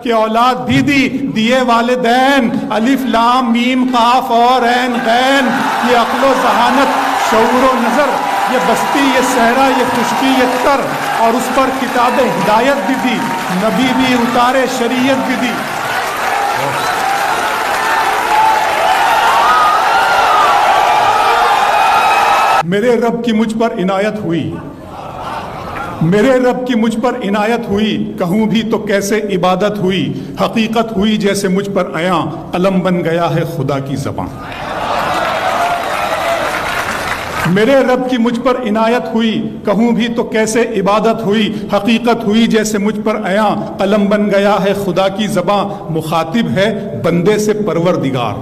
کہ اولاد بھی دی دیے والدین، الف لام میم قاف اور عین غین، یہ عقل و ذہانت شعور و نظر، یہ بستی یہ صحرا یہ خشکی یہ تر، اور اس پر کتاب ہدایت بھی دی، نبی بھی اتارے شریعت بھی دی۔ میرے رب کی مجھ پر عنایت ہوئی، میرے رب کی مجھ پر عنایت ہوئی، کہوں بھی تو کیسے عبادت ہوئی، حقیقت ہوئی جیسے مجھ پر عیاں، قلم بن گیا ہے خدا کی زبان۔ میرے رب کی مجھ پر عنایت ہوئی، کہوں بھی تو کیسے عبادت ہوئی، حقیقت ہوئی جیسے مجھ پر عیاں، قلم بن گیا ہے خدا کی زبان۔ مخاطب ہے بندے سے پروردگار،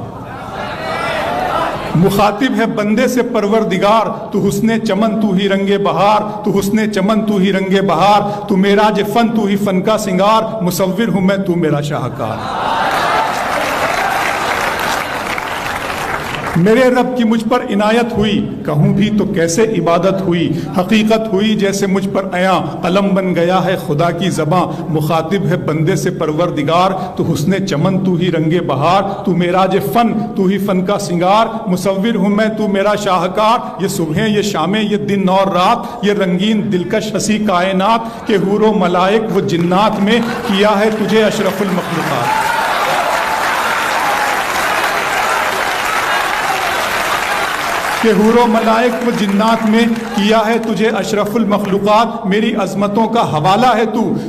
مخاطب ہے بندے سے پروردگار، تو حسن چمن تو ہی رنگ بہار، تو حسن چمن تو ہی رنگ بہار، تو معراج فن تو ہی فن کا سنگار، مصور ہوں میں تو میرا شاہکار۔ میرے رب کی مجھ پر عنایت ہوئی، کہوں بھی تو کیسے عبادت ہوئی، حقیقت ہوئی جیسے مجھ پر عیاں، قلم بن گیا ہے خدا کی زباں۔ مخاطب ہے بندے سے پروردگار، تو حسن چمن تو ہی رنگ بہار، تو معراج فن تو ہی فن کا سنگار، مصور ہوں میں تو میرا شاہکار۔ یہ صبحیں یہ شامیں یہ دن اور رات، یہ رنگین دلکش ہنسی کائنات، کہ حور و ملائک و جنات میں کیا ہے تجھے اشرف المخلوقات۔ کہ حور و ملائک و جنات میں کیا ہے تجھے اشرف المخلوقات۔ میری عظمتوں کا حوالہ ہے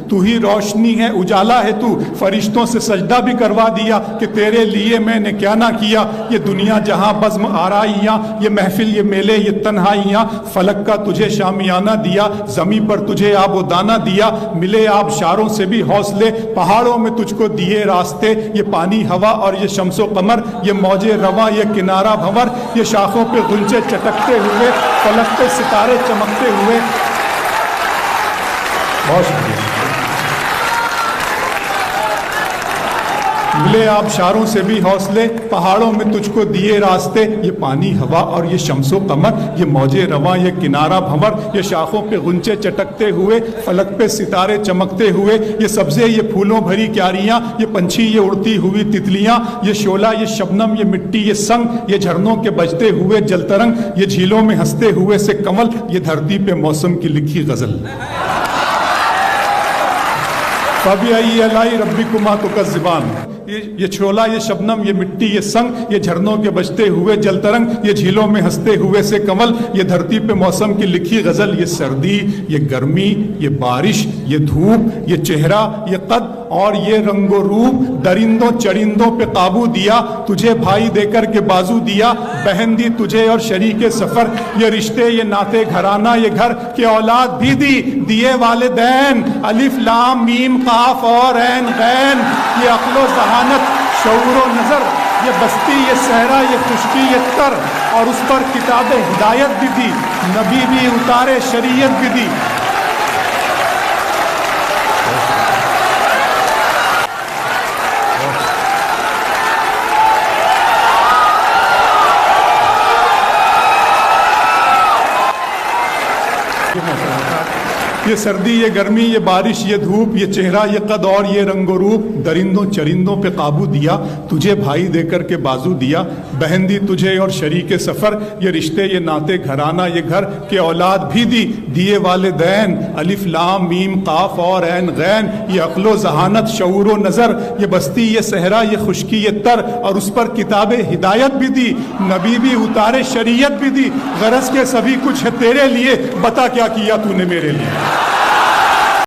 تو ہی روشنی ہے اجالا ہے تو، فرشتوں سے سجدہ بھی کروا دیا کہ تیرے لیے میں نے کیا نہ کیا۔ یہ دنیا جہاں بزم آرائیاں، یہ محفل یہ میلے یہ تنہائیاں، فلک کا تجھے شامیانہ دیا، زمیں پر تجھے آب و دانہ دیا، ملے آبشاروں سے بھی حوصلے، پہاڑوں میں تجھ کو دیے راستے، یہ پانی ہوا اور یہ شمس و قمر، یہ موج رواں یہ کنارہ بھنور، یہ شاخوں پہ غنچے چٹکتے ہوئے، فلک پہ ستارے چمکتے ہوئے۔ بہت شکریہ۔ ملے آبشاروں سے بھی حوصلے، پہاڑوں میں تجھ کو دیے راستے، یہ پانی ہوا اور یہ شمس و قمر، یہ موج رواں یہ کنارہ بھنور، یہ شاخوں پہ غنچے چٹکتے ہوئے، فلک پہ ستارے چمکتے ہوئے، یہ سبزے یہ پھولوں بھری کیاریاں، یہ پنچھی یہ اڑتی ہوئی تتلیاں، یہ شعلہ یہ شبنم یہ مٹی یہ سنگ، یہ جھرنوں کے بجتے ہوئے جل ترنگ، یہ جھیلوں میں ہنستے ہوئے سے کمل، یہ دھرتی پہ موسم کی لکھی غزل۔ فَبِأَيِّ آلَاءِ رَبِّكُمَا تُكَذِّبَانِ، یہ چھولا یہ شبنم یہ مٹی یہ سنگ، یہ جھرنوں کے بجتے ہوئے جل ترنگ، یہ جھیلوں میں ہنستے ہوئے سے کمل، یہ دھرتی پہ موسم کی لکھی غزل۔ یہ سردی یہ گرمی یہ بارش یہ دھوپ یہ چہرہ یہ قد اور یہ رنگ و روپ، درندوں چرندوں پہ قابو دیا، تجھے بھائی دے کر کے بازو دیا، بہن دی تجھے اور شریک سفر، یہ رشتے یہ ناتے گھرانہ یہ گھر، کہ اولاد بھی دی دیے والدین، الف لام میم قاف اور عین غین، یہ عقل و ذہانت شعور و نظر، یہ بستی یہ صحرا یہ خشکی یہ تر، اور اس پر کتاب ہدایت بھی دی، نبی بھی اتارے شریعت بھی دی۔ یہ سردی یہ گرمی یہ بارش یہ دھوپ، یہ چہرہ یہ قد اور یہ رنگ و روپ، درندوں چرندوں پہ قابو دیا، تجھے بھائی دے کر کے بازو دیا، بہن دی تجھے اور شریک سفر، یہ رشتے یہ ناتے گھرانہ یہ گھر، کہ اولاد بھی دی دیے والدین، الف لام میم قاف اور عین غین، یہ عقل و ذہانت شعور و نظر، یہ بستی یہ صحرا یہ خشکی یہ تر، اور اس پر کتاب ہدایت بھی دی، نبی بھی اتارے شریعت بھی دی۔ غرض کے سبھی کچھ ہے تیرے لیے، بتا کیا کیا تو نے میرے لیے۔